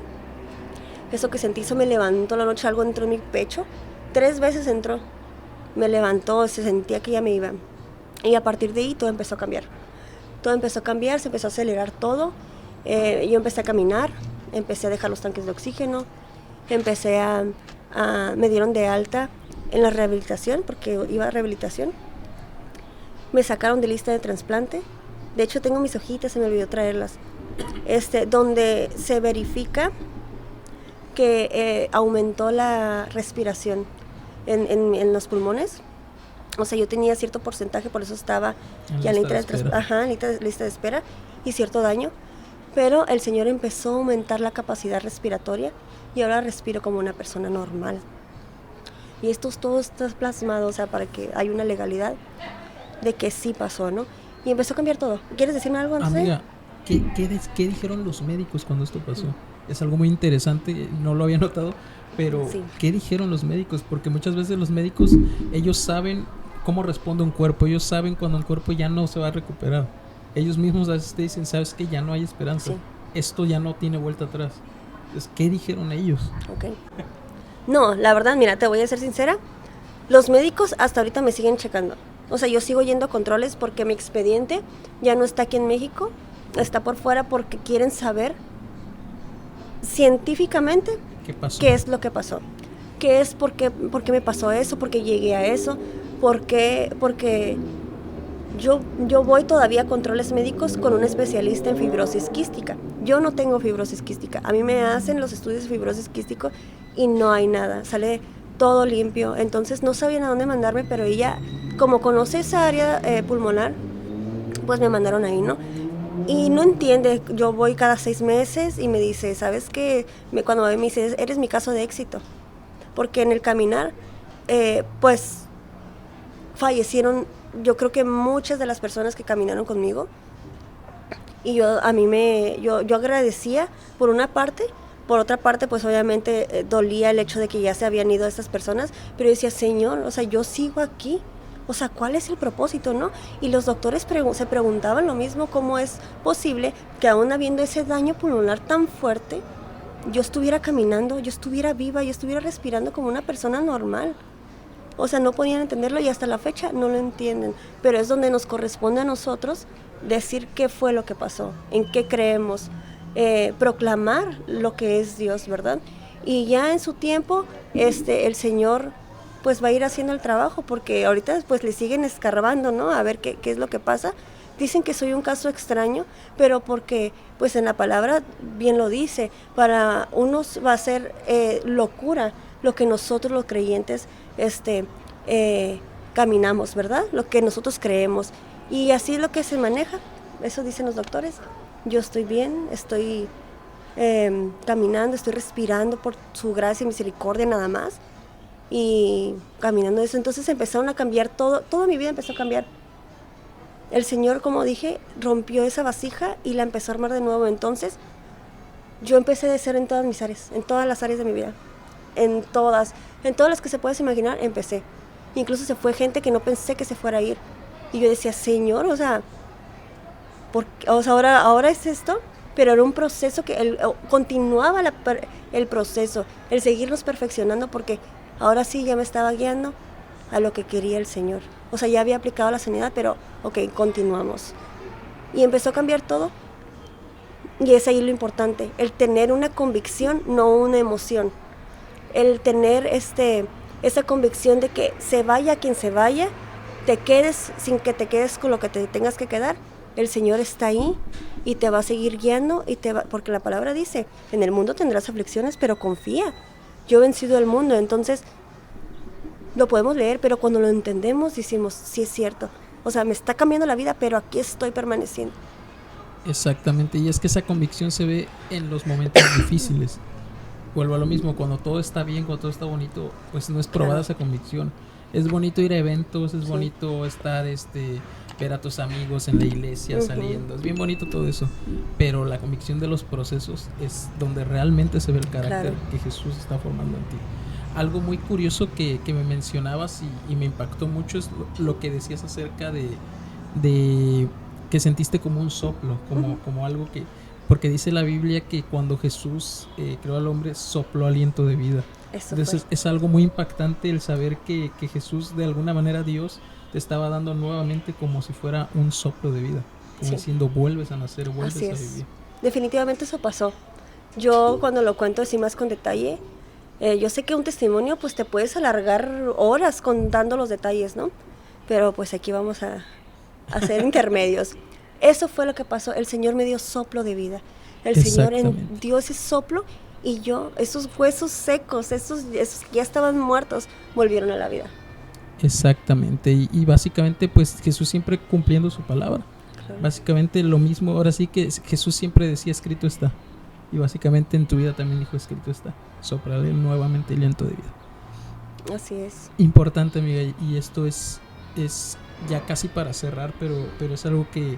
Eso que sentí, eso me levantó la noche, algo dentro de mi pecho. 3 veces entró, me levantó, se sentía que ya me iba. Y a partir de ahí todo empezó a cambiar. Todo empezó a cambiar, se empezó a acelerar todo. Yo empecé a caminar, empecé a dejar los tanques de oxígeno, me dieron de alta en la rehabilitación, porque iba a rehabilitación. Me sacaron de lista de trasplante. De hecho, tengo mis hojitas, se me olvidó traerlas. Donde se verifica que aumentó la respiración en los pulmones. O sea, yo tenía cierto porcentaje, por eso estaba ya en lista de espera y cierto daño. Pero el Señor empezó a aumentar la capacidad respiratoria y ahora respiro como una persona normal. Y todo está plasmado, o sea, para que haya una legalidad de que sí pasó, ¿no? Y empezó a cambiar todo. ¿Quieres decirme algo antes? Amiga, ¿qué dijeron los médicos cuando esto pasó? Es algo muy interesante, no lo había notado, pero sí. ¿Qué dijeron los médicos? Porque muchas veces los médicos, ellos saben cómo responde un cuerpo, ellos saben cuando un cuerpo ya no se va a recuperar. Ellos mismos a veces te dicen, sabes que ya no hay esperanza, sí. Esto ya no tiene vuelta atrás. Entonces, ¿qué dijeron ellos? Ok. No, la verdad, mira, te voy a ser sincera. Los médicos hasta ahorita me siguen checando. O sea, yo sigo yendo a controles porque mi expediente ya no está aquí en México, está por fuera porque quieren saber científicamente ¿Qué pasó? qué es lo que pasó. ¿Qué es? ¿Por qué me pasó eso? ¿Por qué llegué a eso? ¿Por qué? Porque yo voy todavía a controles médicos con un especialista en fibrosis quística. Yo no tengo fibrosis quística. A mí me hacen los estudios de fibrosis quístico y no hay nada. Sale todo limpio. Entonces no sabían a dónde mandarme, pero ella, como conoce esa área pulmonar, pues me mandaron ahí, ¿no? Y no entiende. Yo voy cada 6 meses y me dice, ¿sabes qué? Cuando me dice, eres mi caso de éxito. Porque en el caminar, pues fallecieron, yo creo que muchas de las personas que caminaron conmigo, y yo agradecía por una parte, por otra parte pues obviamente dolía el hecho de que ya se habían ido estas personas, pero yo decía, Señor, o sea, yo sigo aquí, o sea, ¿cuál es el propósito, no? Y los doctores se preguntaban lo mismo, ¿cómo es posible que aún habiendo ese daño pulmonar tan fuerte, yo estuviera caminando, yo estuviera viva, yo estuviera respirando como una persona normal? O sea, no podían entenderlo y hasta la fecha no lo entienden. Pero es donde nos corresponde a nosotros decir qué fue lo que pasó, en qué creemos, proclamar lo que es Dios, ¿verdad? Y ya en su tiempo, el Señor pues va a ir haciendo el trabajo, porque ahorita pues le siguen escarbando, ¿no? A ver qué es lo que pasa. Dicen que soy un caso extraño, pero porque pues en la palabra bien lo dice, para unos va a ser locura lo que nosotros los creyentes caminamos, ¿verdad? Lo que nosotros creemos. Y así es lo que se maneja, eso dicen los doctores. Yo estoy bien, estoy caminando, estoy respirando por su gracia y misericordia nada más. Y caminando eso, entonces empezaron a cambiar todo, toda mi vida empezó a cambiar. El Señor, como dije, rompió esa vasija y la empezó a armar de nuevo. Entonces, yo empecé de cero en todas mis áreas, en todas las áreas de mi vida. En todas las que se puedes imaginar, empecé. Incluso se fue gente que no pensé que se fuera a ir. Y yo decía, Señor, o sea, ahora es esto, pero era un proceso que continuaba el proceso, el seguirnos perfeccionando, porque ahora sí ya me estaba guiando a lo que quería el Señor. O sea, ya había aplicado la sanidad, pero ok, continuamos. Y empezó a cambiar todo. Y es ahí lo importante, el tener una convicción, no una emoción. El tener esa convicción de que se vaya quien se vaya, te quedes sin que te quedes con lo que te tengas que quedar. El Señor está ahí y te va a seguir guiando, porque la palabra dice, en el mundo tendrás aflicciones, pero confía. Yo he vencido el mundo, entonces lo podemos leer, pero cuando lo entendemos decimos, sí es cierto. O sea, me está cambiando la vida, pero aquí estoy permaneciendo. Exactamente, y es que esa convicción se ve en los momentos difíciles. Vuelvo a lo mismo, cuando todo está bien, cuando todo está bonito, pues no es probada esa convicción. Es bonito ir a eventos, es bonito estar, ver a tus amigos en la iglesia saliendo, es bien bonito todo eso, pero la convicción de los procesos es donde realmente se ve el carácter que Jesús está formando en ti. Algo muy curioso que me mencionabas y me impactó mucho es lo que decías acerca de que sentiste como un soplo, como algo que... Porque dice la Biblia que cuando Jesús creó al hombre, sopló aliento de vida. Entonces es algo muy impactante el saber que Jesús, de alguna manera Dios, te estaba dando nuevamente como si fuera un soplo de vida. Como diciendo, vuelves a nacer, vuelves a vivir. Definitivamente eso pasó. Yo cuando lo cuento así más con detalle, yo sé que un testimonio pues te puedes alargar horas contando los detalles, ¿no? Pero pues aquí vamos a hacer intermedios. Eso fue lo que pasó. El Señor me dio soplo de vida. El Señor dio ese soplo y esos huesos secos, esos que ya estaban muertos, volvieron a la vida. Exactamente. Y básicamente pues Jesús siempre cumpliendo su palabra. Claro. Básicamente lo mismo. Ahora sí que Jesús siempre decía, escrito está. Y básicamente en tu vida también dijo, escrito está. Soplaré nuevamente el aliento de vida. Así es. Importante, amiga. Y esto es ya casi para cerrar, pero es algo que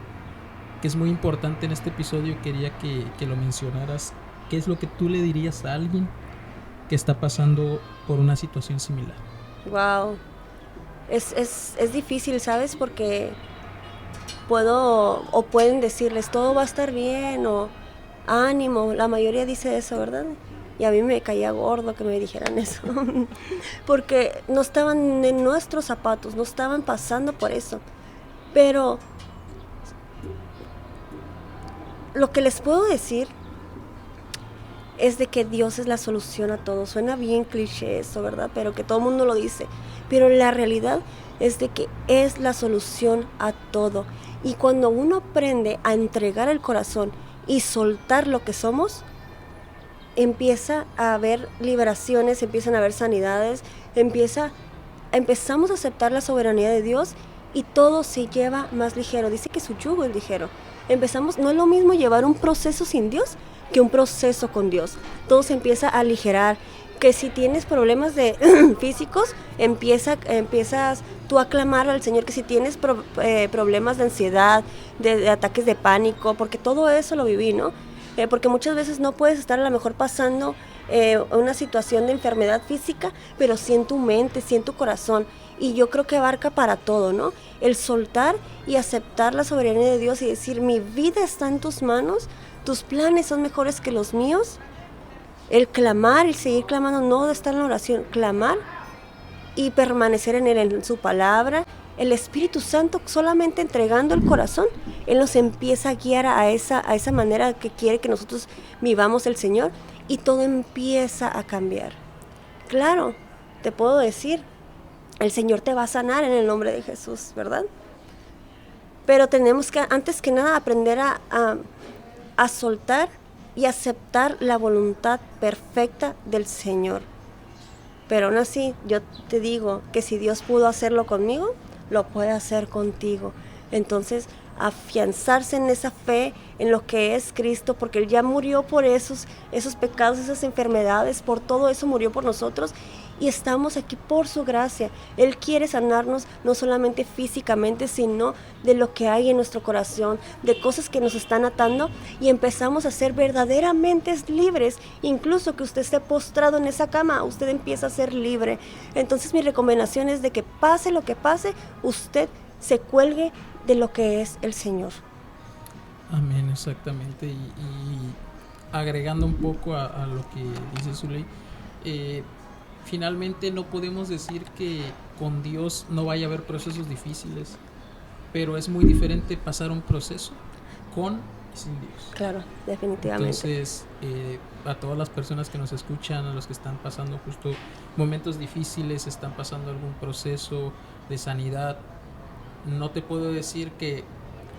es muy importante en este episodio. Quería que lo mencionaras. ¿Qué es lo que tú le dirías a alguien que está pasando por una situación similar? Wow, es difícil, ¿sabes? Porque pueden decirles todo va a estar bien o ánimo, la mayoría dice eso, ¿verdad? Y a mí me caía gordo que me dijeran eso, porque no estaban en nuestros zapatos, no estaban pasando por eso. Pero lo que les puedo decir es de que Dios es la solución a todo. Suena bien cliché eso, ¿verdad? Pero que todo el mundo lo dice. Pero la realidad es de que es la solución a todo. Y cuando uno aprende a entregar el corazón y soltar lo que somos, empieza a haber liberaciones, empiezan a haber sanidades, empezamos a aceptar la soberanía de Dios y todo se lleva más ligero. Dice que su yugo es ligero. No es lo mismo llevar un proceso sin Dios que un proceso con Dios. Todo se empieza a aligerar. Que si tienes problemas físicos, empiezas tú a clamar al Señor. Que si tienes problemas de ansiedad, de ataques de pánico, porque todo eso lo viví, ¿no? Porque muchas veces no puedes estar a lo mejor pasando una situación de enfermedad física, pero sí en tu mente, sí en tu corazón. Y yo creo que abarca para todo, ¿no? El soltar y aceptar la soberanía de Dios y decir, mi vida está en tus manos, tus planes son mejores que los míos. El clamar, el seguir clamando, no de estar en la oración, clamar y permanecer en Él, en su palabra. El Espíritu Santo, solamente entregando el corazón, Él nos empieza a guiar a esa manera que quiere que nosotros vivamos el Señor, y todo empieza a cambiar. Claro, te puedo decir, el Señor te va a sanar en el nombre de Jesús, ¿verdad? Pero tenemos que, antes que nada, aprender a soltar y aceptar la voluntad perfecta del Señor. Pero aún así, yo te digo que si Dios pudo hacerlo conmigo, lo puede hacer contigo. Entonces, afianzarse en esa fe, en lo que es Cristo, porque Él ya murió por esos pecados, esas enfermedades, por todo eso murió por nosotros, y estamos aquí por su gracia. Él quiere sanarnos no solamente físicamente, sino de lo que hay en nuestro corazón, de cosas que nos están atando, y empezamos a ser verdaderamente libres. Incluso que usted esté postrado en esa cama, usted empieza a ser libre. Entonces mi recomendación es de que pase lo que pase, usted se cuelgue de lo que es el Señor. Amén, exactamente. Y agregando un poco a lo que dice Zuley, finalmente no podemos decir que con Dios no vaya a haber procesos difíciles, pero es muy diferente pasar un proceso con y sin Dios. Claro, definitivamente. Entonces, a todas las personas que nos escuchan, a los que están pasando justo momentos difíciles, están pasando algún proceso de sanidad, no te puedo decir que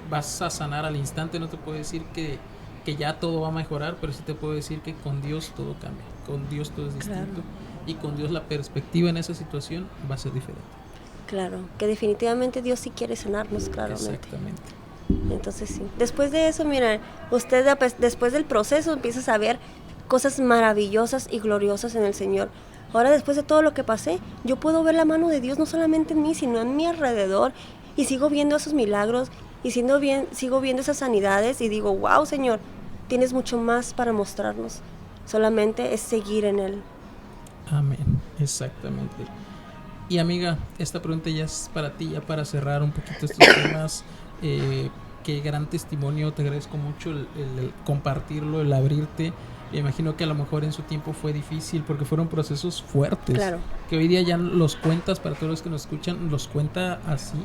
vas a sanar al instante, no te puedo decir que ya todo va a mejorar, pero sí te puedo decir que con Dios todo cambia, con Dios todo es distinto. Claro. Y con Dios la perspectiva en esa situación va a ser diferente. Claro, que definitivamente Dios sí quiere sanarnos, claramente. Exactamente. Entonces sí. Después de eso, mira, usted después del proceso empiezas a ver cosas maravillosas y gloriosas en el Señor. Ahora, después de todo lo que pasé, yo puedo ver la mano de Dios no solamente en mí, sino en mi alrededor, y sigo viendo esos milagros, y sigo viendo esas sanidades, y digo, wow, Señor, tienes mucho más para mostrarnos. Solamente es seguir en Él. Amén, exactamente. Y amiga, esta pregunta ya es para ti, ya para cerrar un poquito estos temas. Qué gran testimonio, te agradezco mucho el compartirlo, el abrirte. Me imagino que a lo mejor en su tiempo fue difícil porque fueron procesos fuertes. Claro. Que hoy día ya los cuentas, para todos los que nos escuchan, los cuenta así,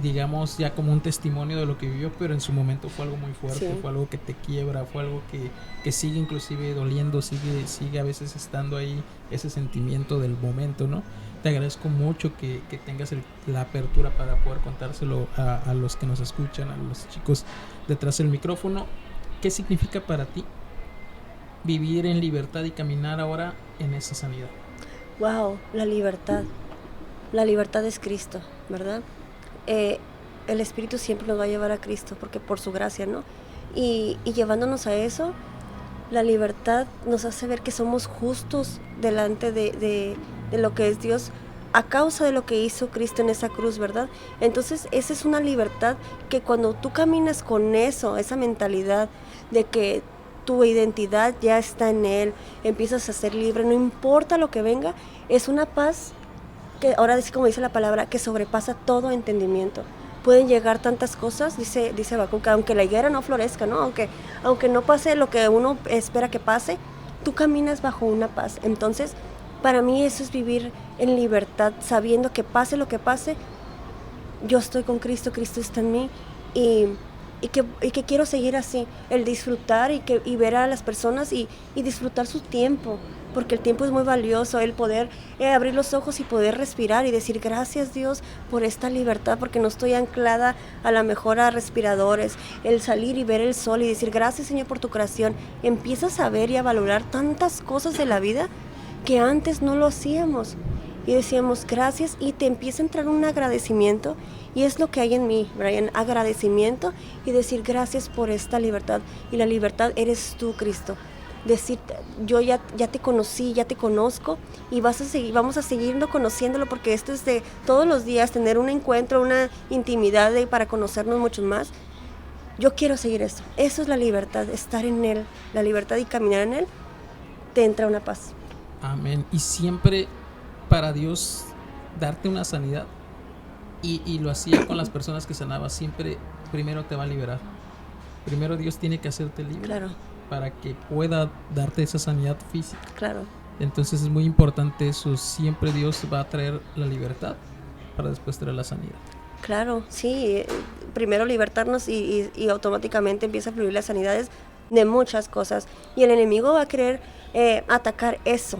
digamos ya como un testimonio de lo que vivió, pero en su momento fue algo muy fuerte, sí. Fue algo que te quiebra, fue algo que sigue inclusive doliendo, sigue a veces estando ahí ese sentimiento del momento, ¿no? Te agradezco mucho que tengas la apertura para poder contárselo a los que nos escuchan, a los chicos detrás del micrófono. ¿Qué significa para ti vivir en libertad y caminar ahora en esa sanidad? Wow, la libertad es Cristo, ¿verdad? El Espíritu siempre nos va a llevar a Cristo, porque por su gracia, ¿no? Y llevándonos a eso, la libertad nos hace ver que somos justos delante de lo que es Dios a causa de lo que hizo Cristo en esa cruz, ¿verdad? Entonces esa es una libertad que cuando tú caminas con eso, esa mentalidad de que tu identidad ya está en Él, empiezas a ser libre, no importa lo que venga, es una paz que ahora es como dice la palabra, que sobrepasa todo entendimiento. Pueden llegar tantas cosas, dice Habacuc, que aunque la higuera no florezca, ¿no? Aunque no pase lo que uno espera que pase, tú caminas bajo una paz. Entonces, para mí eso es vivir en libertad, sabiendo que pase lo que pase, yo estoy con Cristo, Cristo está en mí, y que quiero seguir así, el disfrutar y ver a las personas y disfrutar su tiempo, porque el tiempo es muy valioso, el poder abrir los ojos y poder respirar y decir gracias Dios por esta libertad, porque no estoy anclada a la mejor a respiradores, el salir y ver el sol y decir gracias Señor por tu creación. Empiezas a ver y a valorar tantas cosas de la vida que antes no lo hacíamos. Y decíamos gracias y te empieza a entrar un agradecimiento, y es lo que hay en mí, Brian, agradecimiento y decir gracias por esta libertad, y la libertad eres tú, Cristo. Decir, yo ya te conocí, ya te conozco, y vamos a seguir conociéndolo, porque esto es de todos los días, tener un encuentro, una intimidad para conocernos mucho más. Yo quiero seguir eso es la libertad, estar en Él, la libertad y caminar en Él, te entra una paz. Amén. Y siempre para Dios darte una sanidad, y lo hacía con las personas que sanaba, siempre primero te va a liberar. Primero Dios tiene que hacerte libre, claro, para que pueda darte esa sanidad física. Claro. Entonces es muy importante eso, siempre Dios va a traer la libertad para después traer la sanidad. Claro, sí, primero libertarnos y automáticamente empieza a fluir las sanidades de muchas cosas, y el enemigo va a querer atacar eso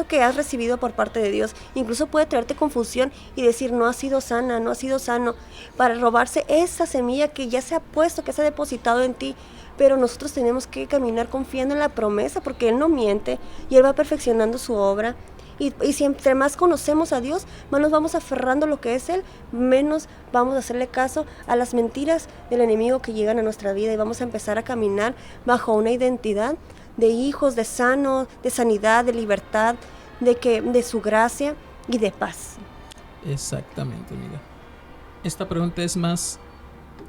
que has recibido por parte de Dios. Incluso puede traerte confusión y decir no has sido sana, no has sido sano, para robarse esa semilla que ya se ha puesto, que se ha depositado en ti. Pero nosotros tenemos que caminar confiando en la promesa, porque Él no miente y Él va perfeccionando su obra. Y si entre más conocemos a Dios, más nos vamos aferrando a lo que es Él, menos vamos a hacerle caso a las mentiras del enemigo que llegan a nuestra vida, y vamos a empezar a caminar bajo una identidad de hijos, de sano, de sanidad, de libertad, de su gracia y de paz. Exactamente, amiga. Esta pregunta es más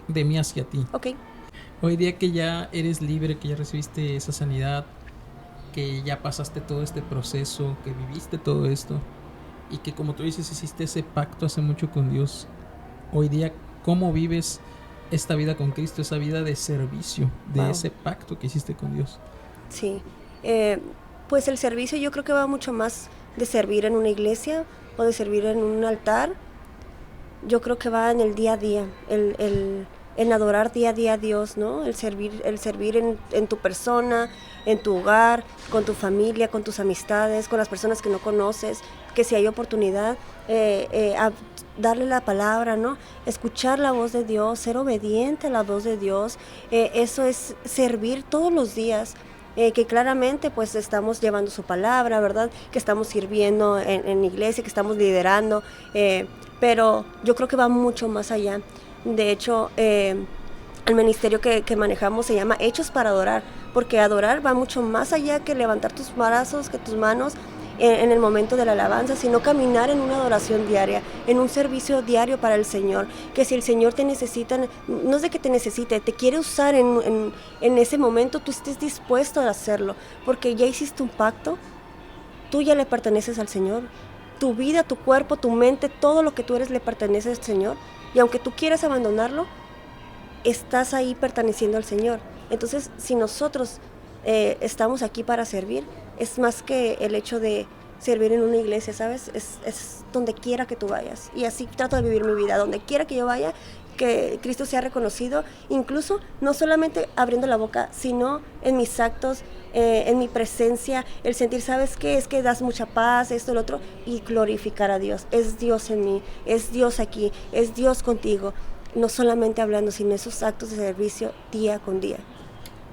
de mí hacia ti. Ok. Hoy día que ya eres libre, que ya recibiste esa sanidad, que ya pasaste todo este proceso, que viviste todo esto, y que, como tú dices, hiciste ese pacto hace mucho con Dios, hoy día, ¿cómo vives esta vida con Cristo, esa vida de servicio, de ese pacto que hiciste con Dios? Sí, pues el servicio yo creo que va mucho más de servir en una iglesia o de servir en un altar. Yo creo que va en el día a día, en adorar día a día a Dios, ¿no? El servir en tu persona, en tu hogar, con tu familia, con tus amistades, con las personas que no conoces, que si hay oportunidad, a darle la palabra, ¿no? Escuchar la voz de Dios, ser obediente a la voz de Dios, eso es servir todos los días. Que claramente pues estamos llevando su palabra, ¿verdad? Que estamos sirviendo en iglesia, que estamos liderando, pero yo creo que va mucho más allá. De hecho, el ministerio que manejamos se llama Hechos para Adorar, porque adorar va mucho más allá que levantar tus brazos, que tus manos en el momento de la alabanza, sino caminar en una adoración diaria, en un servicio diario para el Señor. Que si el Señor te necesita, no es de que te necesite, te quiere usar en ese momento, tú estés dispuesto a hacerlo, porque ya hiciste un pacto, tú ya le perteneces al Señor. Tu vida, tu cuerpo, tu mente, todo lo que tú eres le pertenece al Señor, y aunque tú quieras abandonarlo, estás ahí perteneciendo al Señor. Entonces, si nosotros estamos aquí para servir, es más que el hecho de servir en una iglesia, ¿sabes? Es donde quiera que tú vayas. Y así trato de vivir mi vida, donde quiera que yo vaya, que Cristo sea reconocido, incluso no solamente abriendo la boca, sino en mis actos, en mi presencia, el sentir, ¿sabes qué? Es que das mucha paz, esto, lo otro, y glorificar a Dios. Es Dios en mí, es Dios aquí, es Dios contigo. No solamente hablando, sino esos actos de servicio día con día.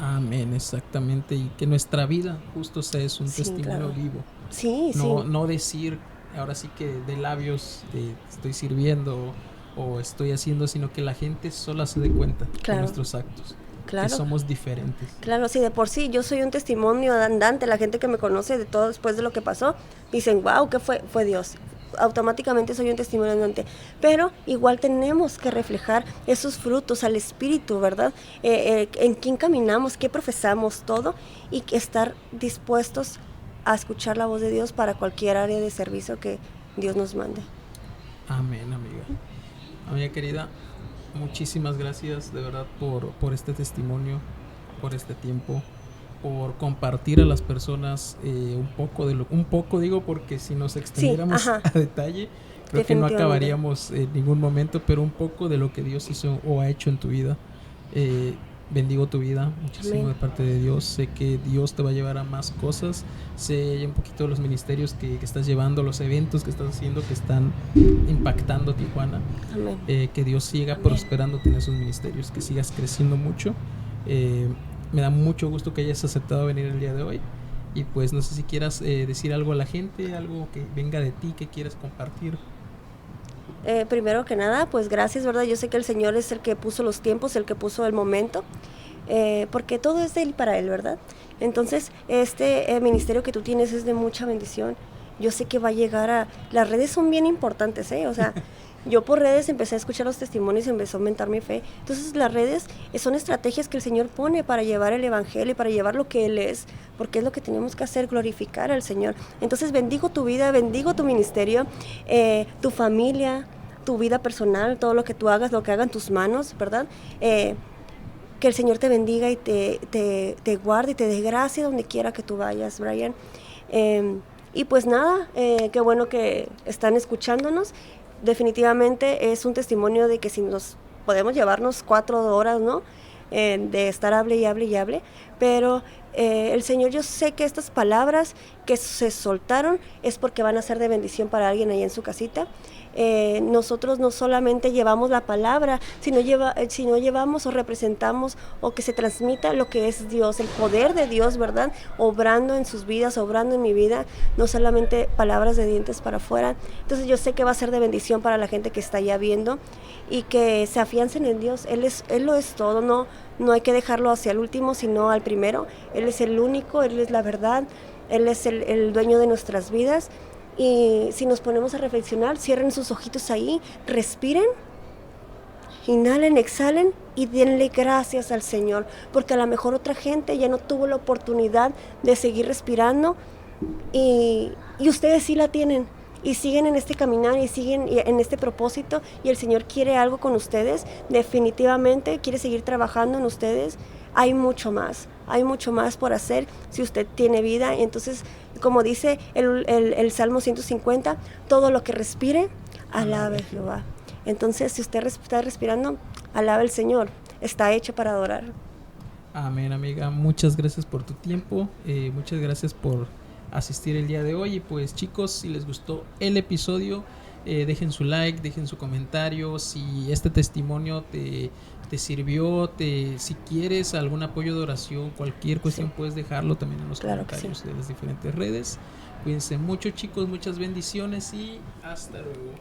Amén, exactamente. Y que nuestra vida justo sea es un testimonio vivo. Sí, no decir ahora sí que de labios de estoy sirviendo o estoy haciendo, sino que la gente sola se dé cuenta de nuestros actos. Que somos diferentes. Claro, sí, de por sí yo soy un testimonio andante. La gente que me conoce de todo después de lo que pasó, dicen, wow, ¿qué fue Dios? Automáticamente soy un testimonio andante, pero igual tenemos que reflejar esos frutos al Espíritu, ¿verdad? En quién caminamos, qué profesamos, todo, y estar dispuestos a escuchar la voz de Dios para cualquier área de servicio que Dios nos mande. Amén, amiga. Amiga querida, muchísimas gracias de verdad por este testimonio, por este tiempo. por compartir a las personas un poco digo, porque si nos extendiéramos Sí, a detalle, creo que no acabaríamos en ningún momento, pero un poco de lo que Dios hizo o ha hecho en tu vida. Bendigo tu vida muchísimo. Amén. De parte de Dios, sé que Dios te va a llevar a más cosas, sé un poquito de los ministerios que estás llevando, los eventos que estás haciendo que están impactando Tijuana. Amén. Que Dios siga Amén. Prosperándote en esos ministerios, que sigas creciendo mucho. Me da mucho gusto que hayas aceptado venir el día de hoy, y pues no sé si quieras decir algo a la gente, algo que venga de ti, que quieras compartir. Primero que nada, pues gracias, ¿verdad? Yo sé que el Señor es el que puso los tiempos, el que puso el momento, porque todo es de Él y para Él, ¿verdad? Entonces, este ministerio que tú tienes es de mucha bendición. Yo sé que va a llegar a... Las redes son bien importantes, ¿eh? O sea, yo por redes empecé a escuchar los testimonios y empezó a aumentar mi fe. Entonces, las redes son estrategias que el Señor pone para llevar el evangelio y para llevar lo que Él es, porque es lo que tenemos que hacer, glorificar al Señor. Entonces, bendigo tu vida, bendigo tu ministerio, tu familia, tu vida personal, todo lo que tú hagas, lo que hagan tus manos, ¿verdad? Que el Señor te bendiga y te guarde y te dé gracia donde quiera que tú vayas, Brian. Y pues nada, qué bueno que están escuchándonos. Definitivamente es un testimonio de que si nos podemos llevarnos 4 horas, ¿no? De estar hable y hable, pero el Señor, yo sé que estas palabras que se soltaron es porque van a ser de bendición para alguien ahí en su casita. Nosotros no solamente llevamos la palabra, sino llevamos o representamos o que se transmita lo que es Dios, el poder de Dios, ¿verdad? Obrando en sus vidas, obrando en mi vida, no solamente palabras de dientes para afuera. Entonces yo sé que va a ser de bendición para la gente que está ya viendo y que se afiancen en Dios. Él lo es todo, no hay que dejarlo hacia el último, sino al primero. Él es el único, Él es la verdad, Él es el dueño de nuestras vidas. Y si nos ponemos a reflexionar, cierren sus ojitos ahí, respiren, inhalen, exhalen y denle gracias al Señor, porque a lo mejor otra gente ya no tuvo la oportunidad de seguir respirando y ustedes sí la tienen y siguen en este caminar y siguen en este propósito, y el Señor quiere algo con ustedes, definitivamente quiere seguir trabajando en ustedes. Hay mucho más por hacer si usted tiene vida. Entonces, como dice el Salmo 150, todo lo que respire, alabe Jehová. Entonces, si usted está respirando, alabe al Señor, está hecho para adorar. Amén, amiga, muchas gracias por tu tiempo, muchas gracias por asistir el día de hoy. Y pues chicos, si les gustó el episodio, dejen su like, dejen su comentario. Si este testimonio te sirvió, si quieres algún apoyo de oración, cualquier cuestión, puedes dejarlo también en los comentarios de las diferentes redes. Cuídense mucho, chicos, muchas bendiciones y hasta luego.